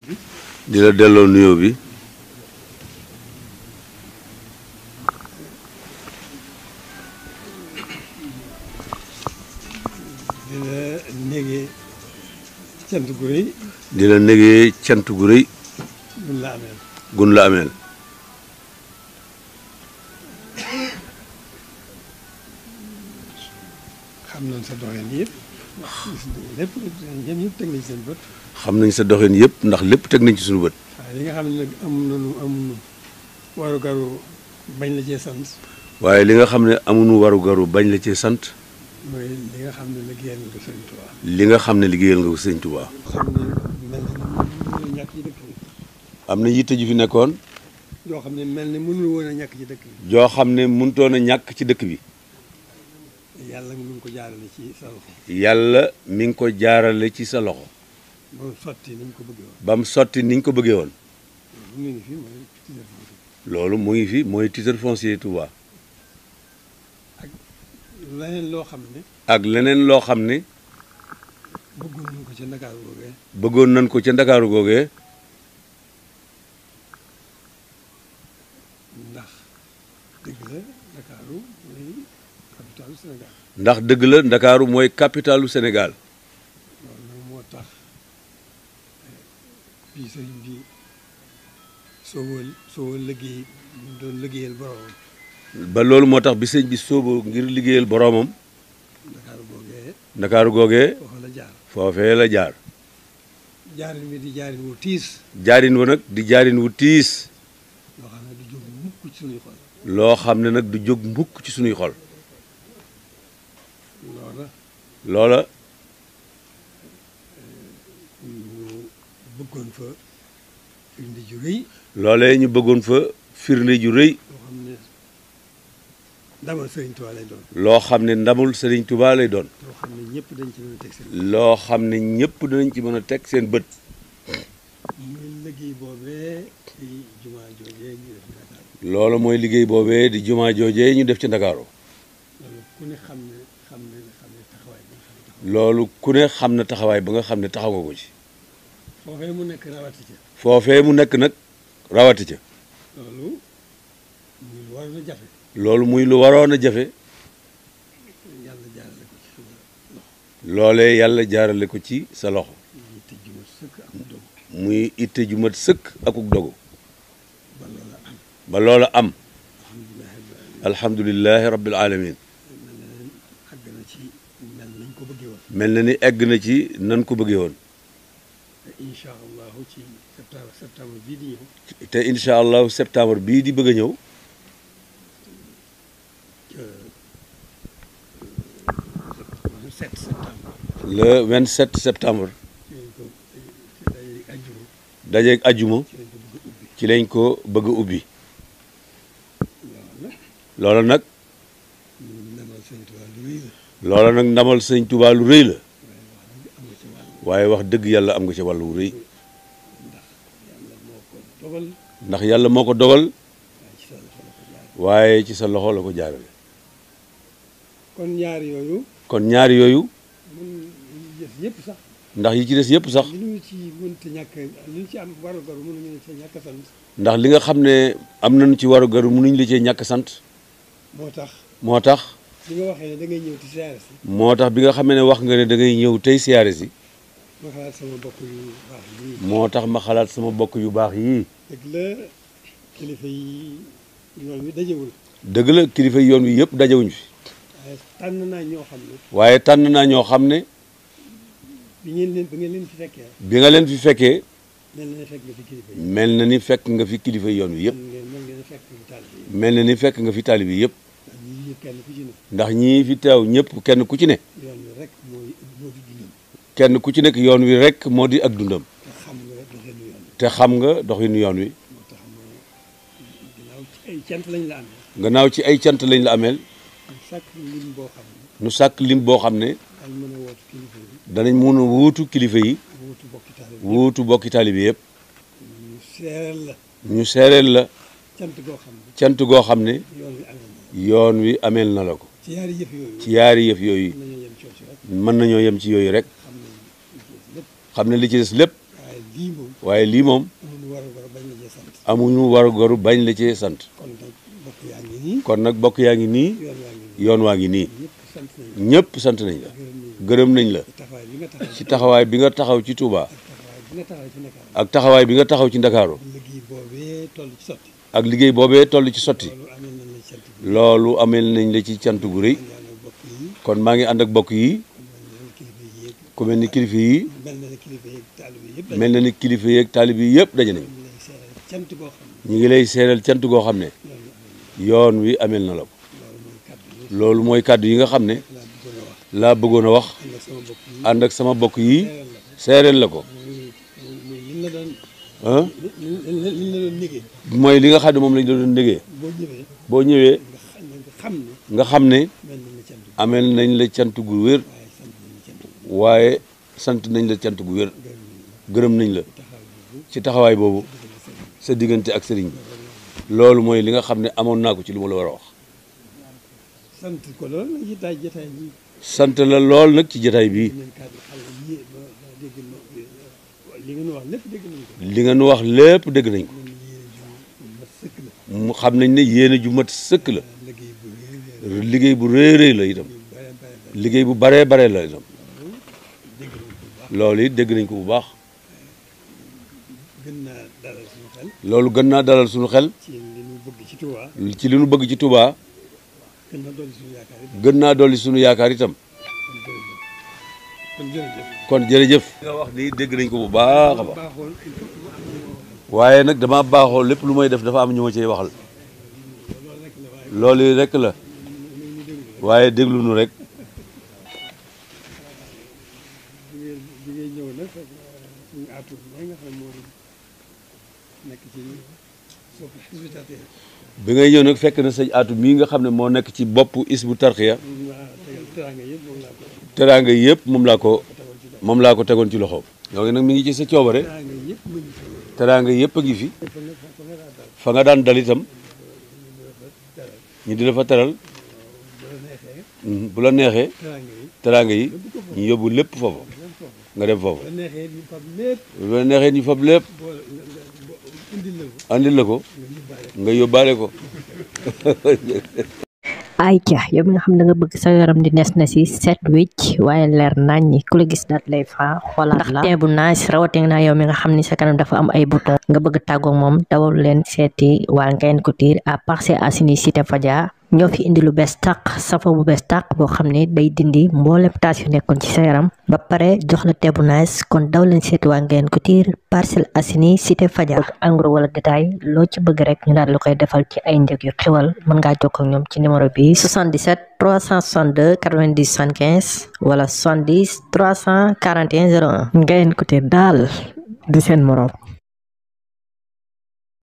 di la delloo nuyoo bi di la négee cant gu rëy. di la négee cant gu rëy gun la ameel. gun la ameel xam nañ sa doxin yëpp. lépp ñëpp teg nañ seen bët. xam nañ sa doxin yëpp ndax lépp teg nañ ci suñu bët. waaye li nga xam ne nag amuñu waru garu bañ la cee sant. waaye li nga xam ne amuñu waru garu bañ la cee sant. mooy li nga xam ne liggéeyal nga ko Sëriñ Tuubaa. li nga xam ne liggéeyal nga ko Sëriñ Tuubaa. xam ne mel na ñàkk ci dëkk bi. am na yitte ju fi nekkoon. joo xam ne mel ni mënul woon a ñàkk ci dëkk bi. joo xam ne mënutoon a ñàkk ci dëkk bi. yàlla mi ngi ko jaarale ci sa loxo. yàlla mi ngi ko jaarale ci sa loxo. ba mu sotti ni ñu ko bëggee woon. ba mu sotti ni ñu ko bëggee woon. mu ngi fi mooy titre foncier. loolu mu ngi fi mooy titre foncier Touba. ak leneen loo xam ne. ak leneen loo xam ne. bëggoon nañ ko ca Ndakaaru googee. bëggoon nañ ko ca Ndakaaru googee. ndax dëgg la Ndakaaru mooy capitalu Sénégal. ndax dëgg la Ndakaaru mooy capitalu Sénégal. loolu nag moo tax bii sëriñ bi sooboo liggéey mu doon liggéeyal boroomam. ba loolu moo tax bi sëñ bi sóobu ngir liggéeyal boroomam. Ndakaaru googee. Ndakaaru googee. foofa la jaar. foofee la jaar. jaarin bi di jaarin wu tiis. jaarin wa nag di jaarin wu tiis. loo xam ne du jóg mukk ci sunuy xol. loo xam ne nag du jóg mbukk ci sunuy xol. loola. ñu bëggoon fa firnde ju rëy. loolee ñu bëggoon fa firnde ju rëy. loo xam ne ndamal Sëriñ Tuubaa lay doon. loo xam ne ndamul Sëriñ Tuubaa lay doon. loo xam ne ñëpp dañ ci mën a teg seen. loo xam ne ñëpp danañ ci mën a teg seen bët. muy liggéey boobee di jumaa joojee ñu def Ndakaaru. loolu mooy liggéey boobee di jumaa joojee ñu def ci Ndakaaru. loolu ku ne xam ne taxawaay bi nga xam ne taxaw. loolu ku ne xam na taxawaay ba nga xam ne taxaw nga ko ci. foofee mu nekk rawati ca. foofee mu nekk nag rawati ca. loolu muy lu waroon a jafe. loolu muy lu waroon a jafe. yàlla jaarale ko ci sa loxo. loolee yàlla jaarale ko ci sa loxo. muy itte ju mat sëkk akuk dogu. muy itte ju mat sëkk akuk dogu. ba loola am. ba loola am. alhamdulilahi rabbil alamin. àgg na ci mel nañ ko bëggee woon. mel na ni egg na ci nan ko bëggee woon. te incha allahu ci septembre bii di ñëw. te incha allahu septembre bii di bëgg a ñëw. le 27 septembre. dajeeg ajjuma. ci lañ ko bëgg a ubbi. loola nag. loola nag ndamal sëñ Tuubaa lu rëy la. waaye wax dëgg yàlla am nga ci wàllu rëy. ndax yàlla moo ko dogal. waaye ci sa loxo la ko jaarale. kon ñaar yooyu. kon ñaari yooyu. yëpp sax. ndax yi ci des yëpp sax. li ñu ci mënta ñàkk li ñu ci am warugar mënuñu ci ñàkk sant. ndax li nga xam ne am nañu ci warugar mënuñu la cee ñàkk sant. moo tax. moo tax. bi nga waxee ne da ngay ñëw ci siyaare si. moo tax bi nga xam ne wax nga ne da ngay ñëw tey siyaare si. ma xalaat sama bokk yu baax yii. moo tax ma xalaat sama bokk yu baax yii. dëgg la kilifa yi yoon wi dajewul. dëgg la kilifa yi yoon wi yëpp dajewuñ fi. waaye tànn naa ñoo xam ne. waaye tànn naa ñoo xam ne. bi ngeen leen fi fekkee. bi nga leen fi fekkee. mel na ne fekk nga fi mel na ni fekk nga fi kilifa kilifa yi. yi yoon wi yëpp. mel ngeen fekk nga fi taalibe mel na ni fekk nga fi taalibe yi yi. yëpp. kenn ku ci ne. ndax ñii fi teew ñëpp kenn ku ci ne. yoon wi rek moo di dundam. kenn ku ci nekk yoon wi rek moo di ak dundam. te xam nga doxinu yoon te xam nga doxinu yoon wi. wi. moo tax ma ginnaaw ci ay cant lañ la amee. gannaaw ci ay cant lañ la ameel. ñu sàkk lim boo xam ne. nu sàkk lim boo xam ne. dañ mën a wootu kilifa danañ mën a wuutu kilifa yi. yi. wuutu bokki taalibe wuutu bokki taalibe yëpp. ñu seereel la. ñu seereel la. cant goo xam ne. cant goo xam ne. yoon wi yoon wi ameel amee na na la ko. ci yaari yëf yooyu. ci yaari yëf yooyu. mën nañoo yem ci rek. mën nañoo yem ci yooyu rek. xam ne li ci des lépp. xam ne li ci des lépp. waaye lii moom waaye lii moom amuñu war a bañ la amuñu waru goru bañ cee sant la cee sant kon nag bokk yaa ngi nii kon nag bokk yaa ngi nii yoon waa ngi yoon waa ngi nii nii ñëpp sant nañ ñëpp sant nañ la la gërëm nañ la taxawaay bi nga taxaw ci taxawaay bi nga taxaw ci Touba taxawaay bi nga taxaw ci Ndakaaru ak taxawaay bi nga taxaw ci Ndakaaru liggéey boobee toll ci sotti ak liggéey boobee toll ci sotti loolu amee nañ la ci sant bi loolu amel nañ la ci cant gu rëy ñaanal bokk yi kon maa ngi ànd ak bokk yi ku mel ni kilifa yi mel na ne kilifa yeeg taalibe mel na ni kilifa yeeg taalib yi yëpp daje yi yëpp daje nañu cant boo xam ñu ngi lay seeral cant goo xam ne yoon wi amel na la ko loolu mooy kàddu yi nga xam ne laa bëggoon a wax ànd ak sama bokk yi seereel la ko muy liñ la doon ah liñ la doon négee mooy li nga xam ne moom lañ la doon négee boo ñëwee nga xam ne nga xam ne mel na ne cant amel nañ la cant bi gu wér waaye sant nañ waaye sant nañ la cant la cant gu wér gërëm nañ la ci taxawaay boobu sa diggante ak sëriñ bi loolu mooy li nga xam ne amoon naa ko ci lu ma la war a wax sant ko lool nag ci jotaay bi sant la lool nag ci jotaay bi nañ kàddu xale yi ba dégg na li ngeen wax lépp dégg nañ ko li nga nu wax lépp dégg nañ ko man yéen ju mat sëkk la mu xam nañ ne yéene ju mat sëkk la liggéey bu réer liggéey bu rëy rëy la itam liggéey bu baree bare la itam dégg nañ ko bu baax loolu it dégg nañ ko bu baax gën naa dalal suñu xel loolu gën naa dalal suñu xel ci li ñu bëgg ci Touba ci li nu bëgg ci Touba gën naa dolli suñu yaakaar yi gën naa dolli suñu yaakaar itam kon jërëjëf kon jërëjëf li nga wax nii dégg nañ ko bu baax a baax baaxoon il faut que mu am ñu waaye nag dama baaxoo lépp lu may def dafa am ñu ma cey waxal loolu rek la loolu rek la waaye ñu déglu rek waaye déglu nu rek bi ngay ñëw nag fekk suñu aatu mooy nga xam ne moo nekk ci sopp Hizbut Tarqiyyah bi ngay ñëw nag fekk na sëñ Atou mii nga xam ne moo nekk ci bopp Hizbut Tarqiyyah teraanga yëpp moom laa ko teraanga yëpp moom laa ko tegoon ci loxo tegoon ci loxoom léegi nag mi ngi ci sa coobare teraanga yëpp mu ngi fi teraanga yëpp a ngi fi fa nga daa dal fa nga daan dal itam teral ñu di la fa teral bu la neexee bu la neexee teraanga teraanga yi yi ñu yóbbu lépp foofu nga dem foofu bu la neexee ñu fab lépp bu la neexee ñu fab lépp boole indil la ko andil la ko nga yóbbaale nga yóbbaale ko ayca yow mi nga xam ne nga bëgg sa yaram di nes na si set wecc waaye leer nañ ñi ku la gis daat lay fa xoolaat la ndax bu nice rawatina naa yow mi nga xam ni sa kanam dafa am ay bouton nga bëgg tàggoog moom dawal leen seeti waa Ngayène Couture à Parcelles Assainies Cité Fadia ñoo fi indi lu bees tàq safo bu bees tàq boo xam ne day dindi mboolem taas yu nekkoon ci sa yaram ba pare jox la teebu nice kon daw leen seeti waa Ngayène Couture Parcelles Assainies Cité Fadia en gros wala détail loo ci bëgg rek ñu daal la koy defal ci ay njëg yu xiwal mën ngaa jokkoo ak ñoom ci numéro bi 77 362 90 75 wala 70 341 01 Ngayène Couture daal du seen morom